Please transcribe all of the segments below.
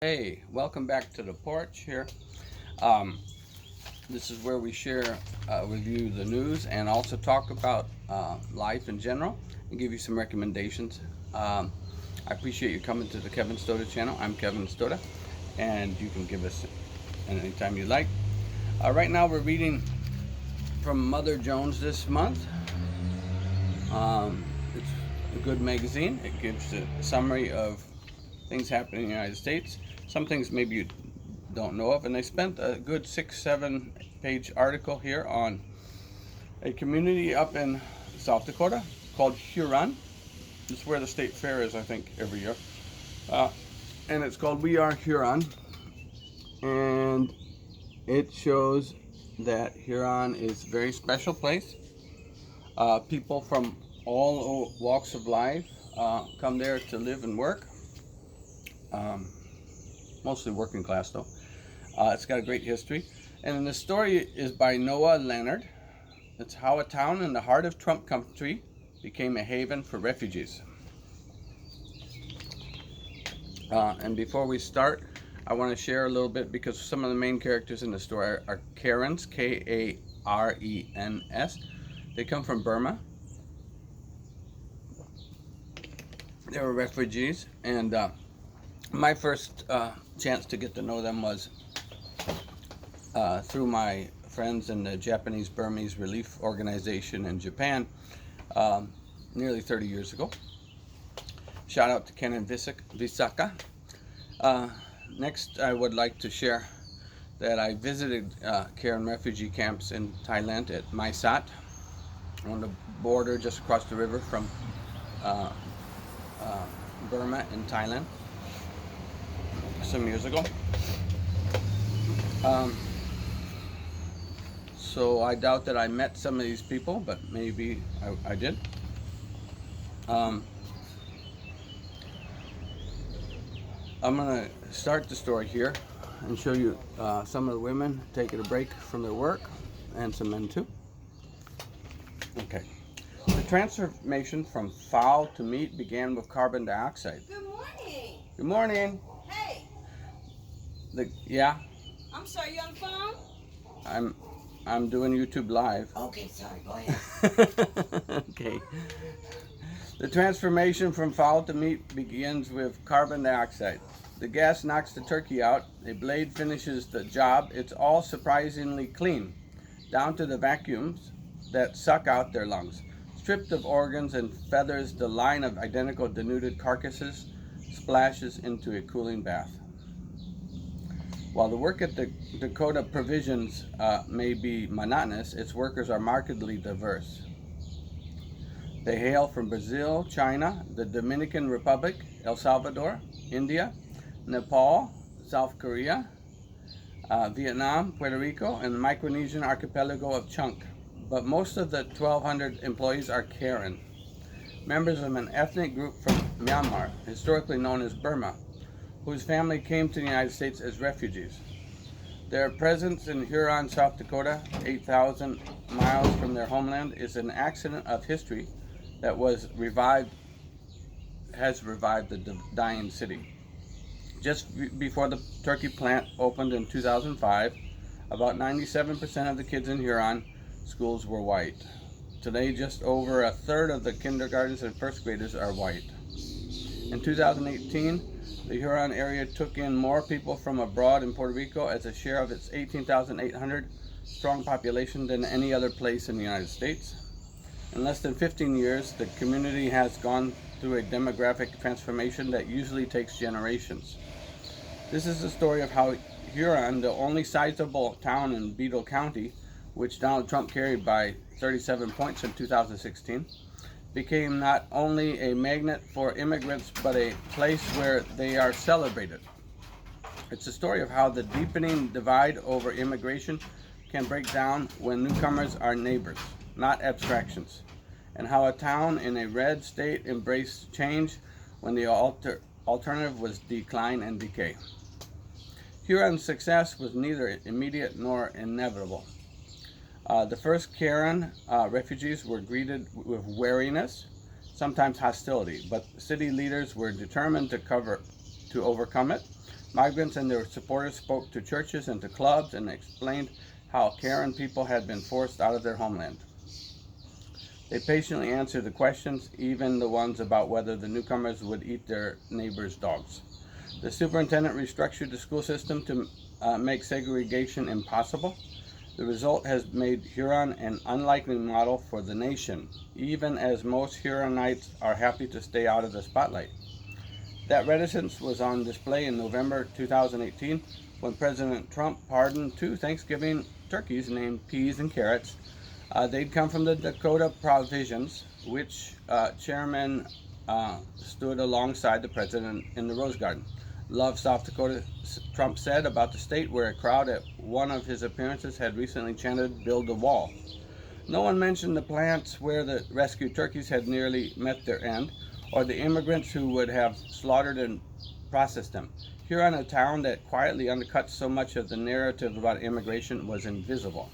Hey, welcome back to the porch here. Um, this is where we share with you the news and also talk about life in general and give you some recommendations. I appreciate you coming to the Kevin Stoda channel. I'm Kevin Stoda, and you can give us anytime you like. Right now, we're reading from Mother Jones this month. It's a good magazine. It gives a summary of things happening in the United States. Some things maybe you don't know of, and they spent a good 6-7 page article here on a community up in South Dakota called Huron. It's where the state fair is, I think, every year. And it's called We Are Huron. And it shows that Huron is a very special place. People from all walks of life come there to live and work. Mostly working class though. It's got a great history. And the story is by Noah Leonard. It's how a town in the heart of Trump country became a haven for refugees. And before we start, I want to share a little bit because some of the main characters in the story are Karens, Karens. They come from Burma. They were refugees, and my first chance to get to know them was through my friends in the Japanese Burmese Relief Organization in Japan nearly 30 years ago. Shout out to Ken and Visaka. Next, I would like to share that I visited Karen refugee camps in Thailand at Mae Sot, on the border just across the river from Burma and Thailand some years ago. So I doubt that I met some of these people, but maybe I did. I'm going to start the story here and show you some of the women taking a break from their work, and some men too. Okay. The transformation from fowl to meat began with carbon dioxide. Good morning. Good morning. Hey. Yeah. I'm sorry, you on the phone? I'm doing YouTube live. Okay, sorry, go ahead. Okay. The transformation from fowl to meat begins with carbon dioxide. The gas knocks the turkey out. A blade finishes the job. It's all surprisingly clean, down to the vacuums that suck out their lungs. Stripped of organs and feathers, the line of identical denuded carcasses splashes into a cooling bath. While the work at the Dakota Provisions may be monotonous, its workers are markedly diverse. They hail from Brazil, China, the Dominican Republic, El Salvador, India, Nepal, South Korea, Vietnam, Puerto Rico, and the Micronesian archipelago of Chunk. But most of the 1,200 employees are Karen, members of an ethnic group from Myanmar, historically known as Burma, whose family came to the United States as refugees. Their presence in Huron, South Dakota, 8,000 miles from their homeland, is an accident of history that has revived the dying city. Just before the turkey plant opened in 2005, about 97% of the kids in Huron schools were white. Today, just over a third of the kindergartens and first graders are white. In 2018, the Huron area took in more people from abroad in Puerto Rico as a share of its 18,800 strong population than any other place in the United States. In less than 15 years, the community has gone through a demographic transformation that usually takes generations. This is the story of how Huron, the only sizable town in Beadle County, which Donald Trump carried by 37 points in 2016, became not only a magnet for immigrants, but a place where they are celebrated. It's a story of how the deepening divide over immigration can break down when newcomers are neighbors, not abstractions, and how a town in a red state embraced change when the alternative was decline and decay. Huron's success was neither immediate nor inevitable. The first Karen refugees were greeted with wariness, sometimes hostility, but city leaders were determined to overcome it. Migrants and their supporters spoke to churches and to clubs and explained how Karen people had been forced out of their homeland. They patiently answered the questions, even the ones about whether the newcomers would eat their neighbors' dogs. The superintendent restructured the school system to make segregation impossible. The result has made Huron an unlikely model for the nation, even as most Huronites are happy to stay out of the spotlight. That reticence was on display in November 2018 when President Trump pardoned 2 Thanksgiving turkeys named Peas and Carrots. They'd come from the Dakota Provisions, which chairman stood alongside the president in the Rose Garden. Love South Dakota, Trump said about the state, where a crowd at one of his appearances had recently chanted, "Build a wall." No one mentioned the plants where the rescued turkeys had nearly met their end, or the immigrants who would have slaughtered and processed them. Huron, a town that quietly undercuts so much of the narrative about immigration, was invisible.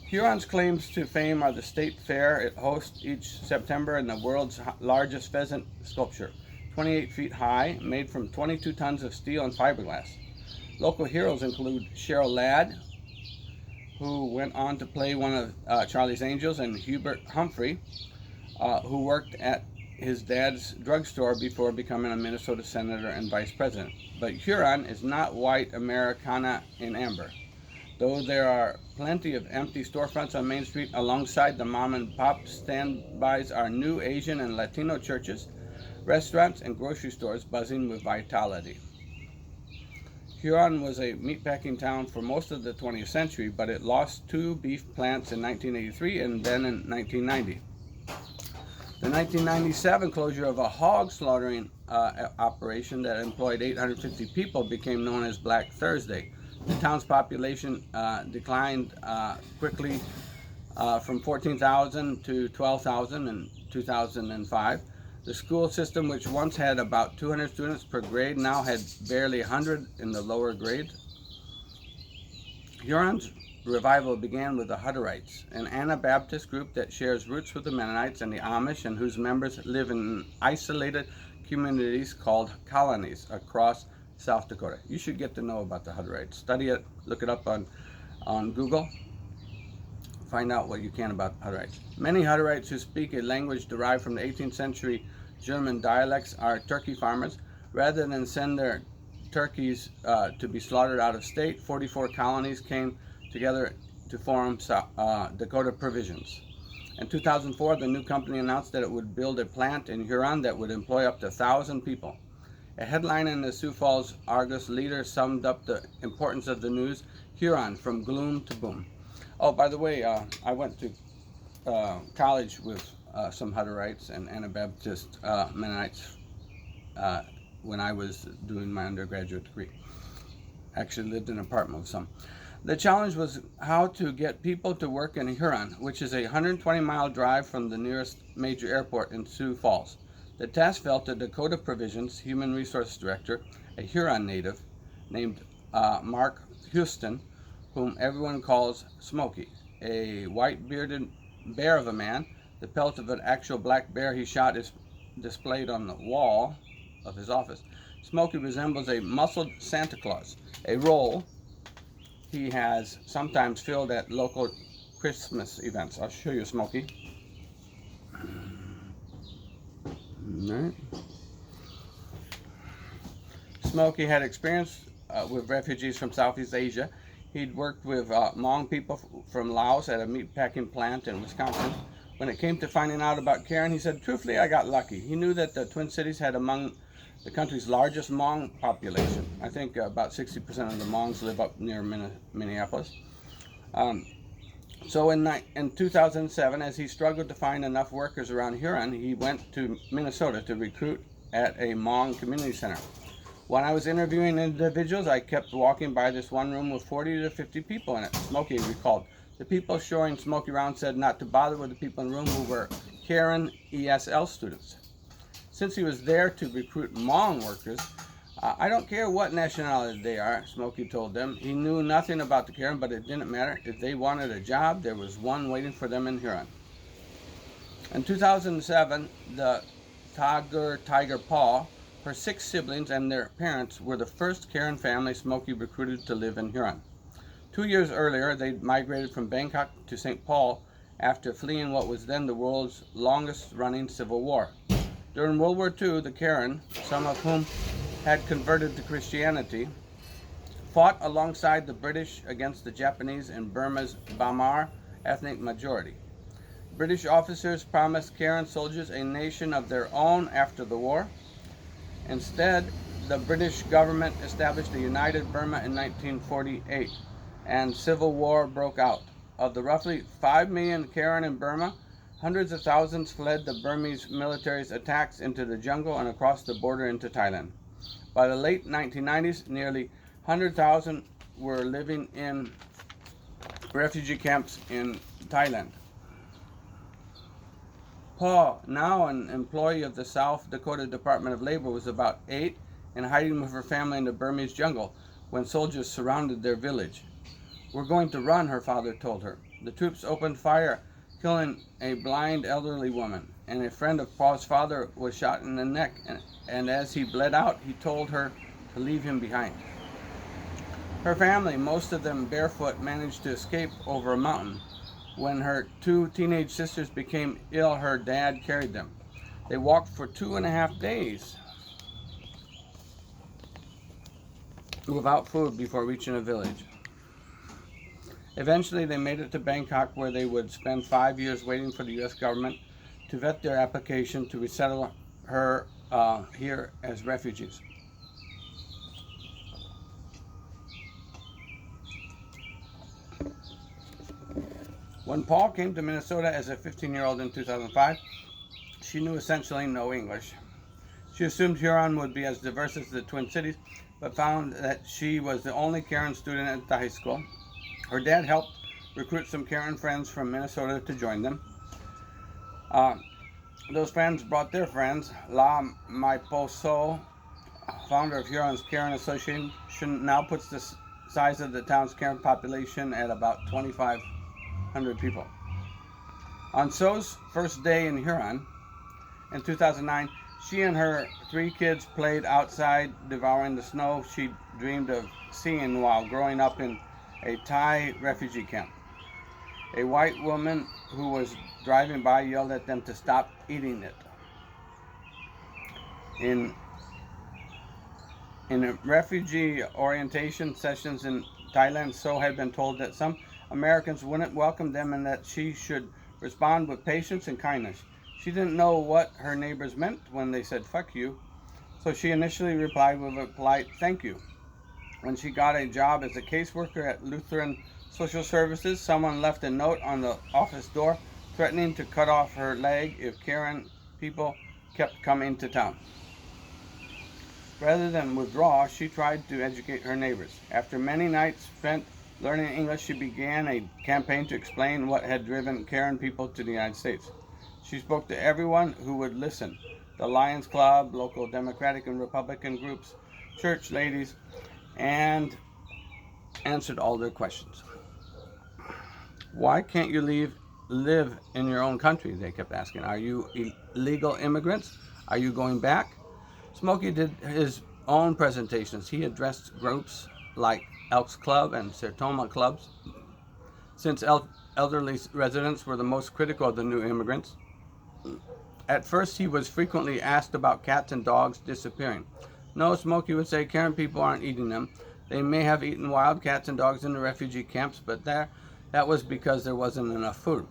Huron's claims to fame are the state fair it hosts each September and the world's largest pheasant sculpture, 28 feet high, made from 22 tons of steel and fiberglass. Local heroes include Cheryl Ladd, who went on to play one of Charlie's Angels, and Hubert Humphrey, who worked at his dad's drugstore before becoming a Minnesota senator and vice president. But Huron is not white Americana in amber. Though there are plenty of empty storefronts on Main Street alongside the mom and pop standbys are new Asian and Latino churches, restaurants, and grocery stores buzzing with vitality. Huron was a meatpacking town for most of the 20th century, but it lost 2 beef plants in 1983 and then in 1990. The 1997 closure of a hog slaughtering operation that employed 850 people became known as Black Thursday. The town's population declined quickly from 14,000 to 12,000 in 2005. The school system, which once had about 200 students per grade, now had barely 100 in the lower grades. Huron's revival began with the Hutterites, an Anabaptist group that shares roots with the Mennonites and the Amish, and whose members live in isolated communities called colonies across South Dakota. You should get to know about the Hutterites. Study it, look it up on Google. Find out what you can about Hutterites. Many Hutterites who speak a language derived from the 18th century German dialects are turkey farmers. Rather than send their turkeys to be slaughtered out of state, 44 colonies came together to form Dakota Provisions. In 2004, the new company announced that it would build a plant in Huron that would employ up to 1,000 people. A headline in the Sioux Falls Argus Leader summed up the importance of the news: Huron, from gloom to boom. Oh, by the way, I went to college with some Hutterites and Anabaptist Mennonites when I was doing my undergraduate degree. Actually lived in an apartment with some. The challenge was how to get people to work in Huron, which is a 120-mile drive from the nearest major airport in Sioux Falls. The task fell to Dakota Provisions Human Resource Director, a Huron native named Mark Houston, whom everyone calls Smokey, a white-bearded bear of a man. The pelt of an actual black bear he shot is displayed on the wall of his office. Smokey resembles a muscled Santa Claus, a role he has sometimes filled at local Christmas events. I'll show you Smokey. Right. Smokey had experience with refugees from Southeast Asia. He'd worked with Hmong people from Laos at a meatpacking plant in Wisconsin. When it came to finding out about Karen, he said, "Truthfully, I got lucky." He knew that the Twin Cities had among the country's largest Hmong population. I think about 60% of the Hmongs live up near Minneapolis. So in 2007, as he struggled to find enough workers around Huron, he went to Minnesota to recruit at a Hmong community center. When I was interviewing individuals, I kept walking by this one room with 40 to 50 people in it. Smokey recalled. The people showing Smokey around said not to bother with the people in the room who were Karen ESL students. Since he was there to recruit Hmong workers, "I don't care what nationality they are," Smokey told them. He knew nothing about the Karen, but it didn't matter. If they wanted a job, there was one waiting for them in Huron. In 2007, the Tiger Paw Her 6 siblings and their parents were the first Karen family Smokey recruited to live in Huron. 2 years earlier, they migrated from Bangkok to St. Paul after fleeing what was then the world's longest-running civil war. During World War II, the Karen, some of whom had converted to Christianity, fought alongside the British against the Japanese in Burma's Bamar ethnic majority. British officers promised Karen soldiers a nation of their own after the war. Instead, the British government established a united Burma in 1948, and civil war broke out. Of the roughly 5 million Karen in Burma, hundreds of thousands fled the Burmese military's attacks into the jungle and across the border into Thailand. By the late 1990s, nearly 100,000 were living in refugee camps in Thailand. Paul, now an employee of the South Dakota Department of Labor, was about 8 and hiding with her family in the Burmese jungle when soldiers surrounded their village. "We're going to run," her father told her. The troops opened fire, killing a blind elderly woman, and a friend of Paul's father was shot in the neck, and as he bled out, he told her to leave him behind. Her family, most of them barefoot, managed to escape over a mountain. When her 2 teenage sisters became ill, her dad carried them. They walked for 2.5 days without food before reaching a village. Eventually, they made it to Bangkok, where they would spend 5 years waiting for the U.S. government to vet their application to resettle her here as refugees. When Paul came to Minnesota as a 15-year-old in 2005, she knew essentially no English. She assumed Huron would be as diverse as the Twin Cities, but found that she was the only Karen student at the high school. Her dad helped recruit some Karen friends from Minnesota to join them. Those friends brought their friends. La Maiposo, founder of Huron's Karen Association, now puts the size of the town's Karen population at about 2,500 people. On So's first day in Huron in 2009, she and her 3 kids played outside, devouring the snow she dreamed of seeing while growing up in a Thai refugee camp. A white woman who was driving by yelled at them to stop eating it. In refugee orientation sessions in Thailand, So had been told that some Americans wouldn't welcome them and that she should respond with patience and kindness. She didn't know what her neighbors meant when they said "fuck you," so she initially replied with a polite "thank you." When she got a job as a caseworker at Lutheran Social Services, someone left a note on the office door threatening to cut off her leg if Karen people kept coming to town. Rather than withdraw, she tried to educate her neighbors. After many nights spent learning English, she began a campaign to explain what had driven Karen people to the United States. She spoke to everyone who would listen: the Lions Club, local Democratic and Republican groups, church ladies, and answered all their questions. "Why can't you live in your own country?" they kept asking. "Are you illegal immigrants? Are you going back?" Smokey did his own presentations. He addressed groups like Elks Club and Sertoma clubs, since elderly residents were the most critical of the new immigrants. At first, he was frequently asked about cats and dogs disappearing. "No," Smokey would say, "Karen people aren't eating them. They may have eaten wild cats and dogs in the refugee camps, but that was because there wasn't enough food."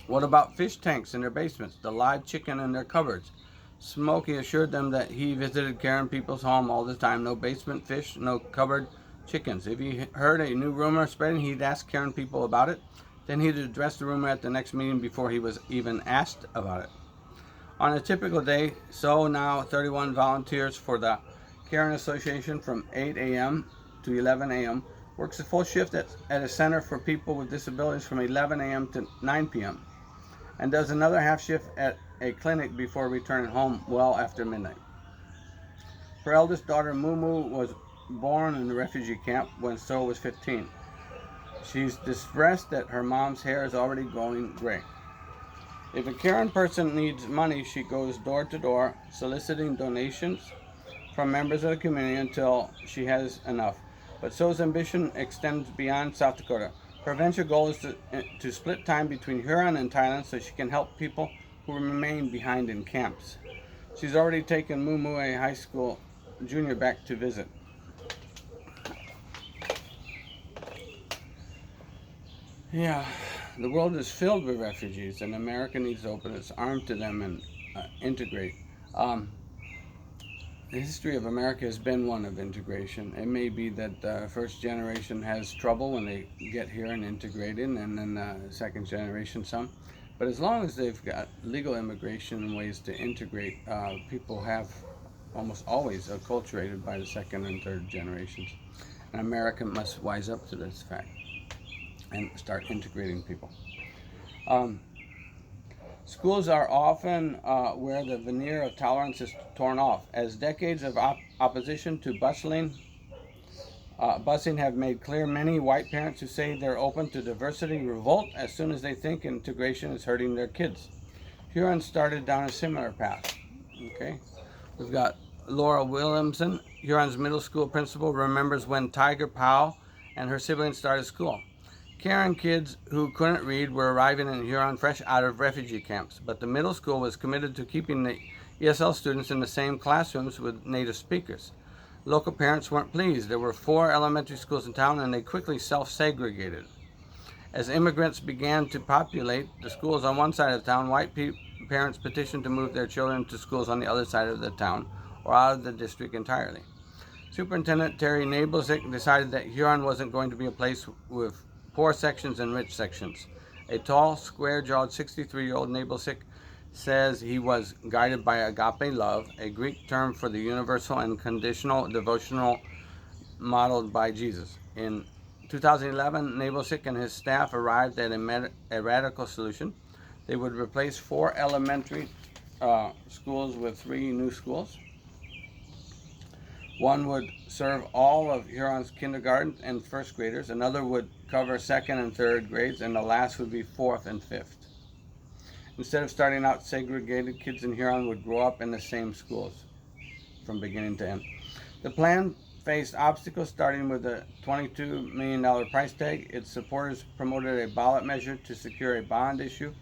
"What about fish tanks in their basements, the live chicken in their cupboards?" Smokey assured them that he visited Karen people's home all the time. No basement fish, no cupboard chickens. If he heard a new rumor spreading, he'd ask Karen people about it. Then he'd address the rumor at the next meeting before he was even asked about it. On a typical day, So, now 31, volunteers for the Karen Association from 8 a.m. to 11 a.m., works a full shift at a center for people with disabilities from 11 a.m. to 9 p.m., and does another half shift at a clinic before returning home well after midnight. Her eldest daughter, Mumu, was born in the refugee camp when So was 15. She's distressed that her mom's hair is already going gray. If a Karen person needs money, she goes door to door soliciting donations from members of the community until she has enough. But So's ambition extends beyond South Dakota. Her venture goal is to split time between Huron and Thailand so she can help people who remain behind in camps. She's already taken Mumu, a high school junior, back to visit. Yeah, the world is filled with refugees, and America needs to open its arms to them and integrate. The history of America has been one of integration. It may be that the first generation has trouble when they get here and integrate in, and then the second generation some. But as long as they've got legal immigration and ways to integrate, people have almost always acculturated by the second and third generations. And America must wise up to this fact and start integrating people. Schools are often where the veneer of tolerance is torn off. As decades of opposition to busing have made clear, many white parents who say they're open to diversity revolt as soon as they think integration is hurting their kids. Huron started down a similar path. Okay, we've got Laura Williamson, Huron's middle school principal, remembers when Tiger Powell and her siblings started school. Karen kids who couldn't read were arriving in Huron fresh out of refugee camps, but the middle school was committed to keeping the ESL students in the same classrooms with native speakers. Local parents weren't pleased. There were 4 elementary schools in town, and they quickly self-segregated. As immigrants began to populate the schools on one side of town, white parents petitioned to move their children to schools on the other side of the town or out of the district entirely. Superintendent Terry Nabelzik decided that Huron wasn't going to be a place with poor sections and rich sections. A tall, square-jawed 63-year-old Nabelzik says he was guided by agape love, a Greek term for the universal and conditional devotional modeled by Jesus. In 2011, Nabelzik and his staff arrived at a radical solution. They would replace 4 elementary schools with 3 new schools. One would serve all of Huron's kindergarten and first graders, another would cover second and third grades, and the last would be fourth and fifth. Instead of starting out segregated, kids in Huron would grow up in the same schools from beginning to end. The plan faced obstacles, starting with a $22 million price tag. Its supporters promoted a ballot measure to secure a bond issue.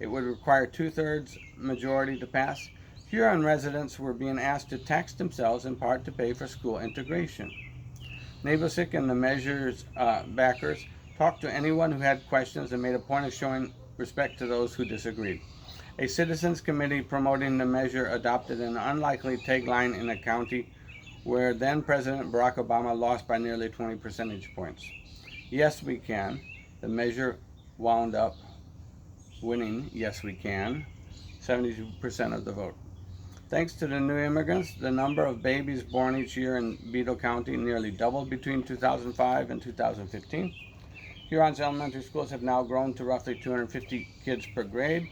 It would require 2/3 majority to pass. Huron residents were being asked to tax themselves in part to pay for school integration. Nabelzik and the measure's backers talked to anyone who had questions and made a point of showing respect to those who disagreed. A citizens committee promoting the measure adopted an unlikely tagline in a county where then President Barack Obama lost by nearly 20 percentage points. Yes, we can. The measure wound up winning, yes, we can, 72% of the vote. Thanks to the new immigrants, the number of babies born each year in Beadle County nearly doubled between 2005 and 2015. Huron's elementary schools have now grown to roughly 250 kids per grade.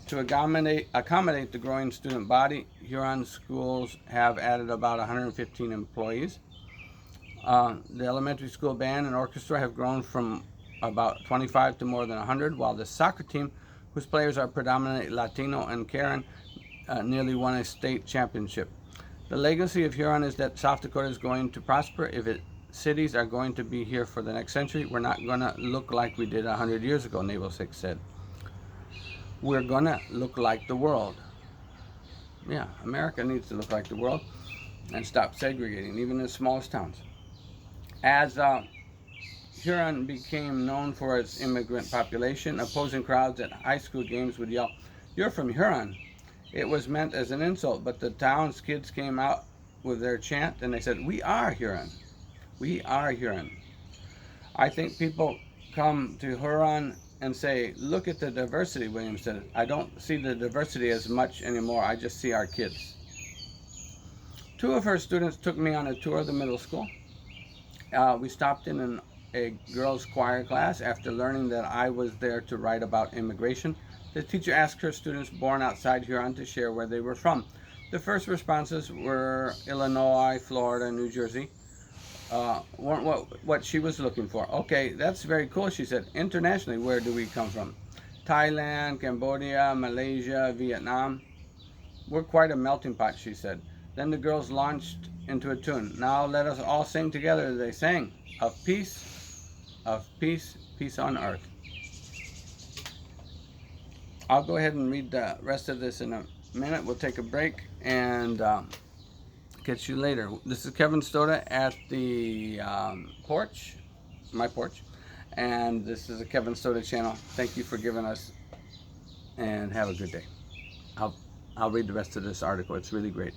To accommodate the growing student body, Huron schools have added about 115 employees. The elementary school band and orchestra have grown from about 25 to more than 100, while the soccer team, whose players are predominantly Latino and Karen, nearly won a state championship. The legacy of Huron is that South Dakota is going to prosper. If cities are going to be here for the next century, we're not going to look like we did 100 years ago, Nabelzik said. We're going to look like the world. Yeah, America needs to look like the world and stop segregating, even the smallest towns. As Huron became known for its immigrant population, opposing crowds at high school games would yell, "You're from Huron." It was meant as an insult, but the town's kids came out with their chant and they said, "We are Huron. We are Huron." I think people come to Huron and say, "Look at the diversity," William said. I don't see the diversity as much anymore. I just see our kids. 2 of her students took me on a tour of the middle school. We stopped in a girls' choir class after learning that I was there to write about immigration. The teacher asked her students born outside Huron to share where they were from. The first responses were Illinois, Florida, New Jersey. Weren't what she was looking for. "Okay, that's very cool," she said. "Internationally, where do we come from?" "Thailand, Cambodia, Malaysia, Vietnam. We're quite a melting pot," she said. Then the girls launched into a tune. Now let us all sing together. They sang, of peace, peace on earth. I'll go ahead and read the rest of this in a minute. We'll take a break and catch you later. This is Kevin Stoda at the porch, my porch, and this is a Kevin Stoda channel. Thank you for giving us, and have a good day. I'll read the rest of this article. It's really great.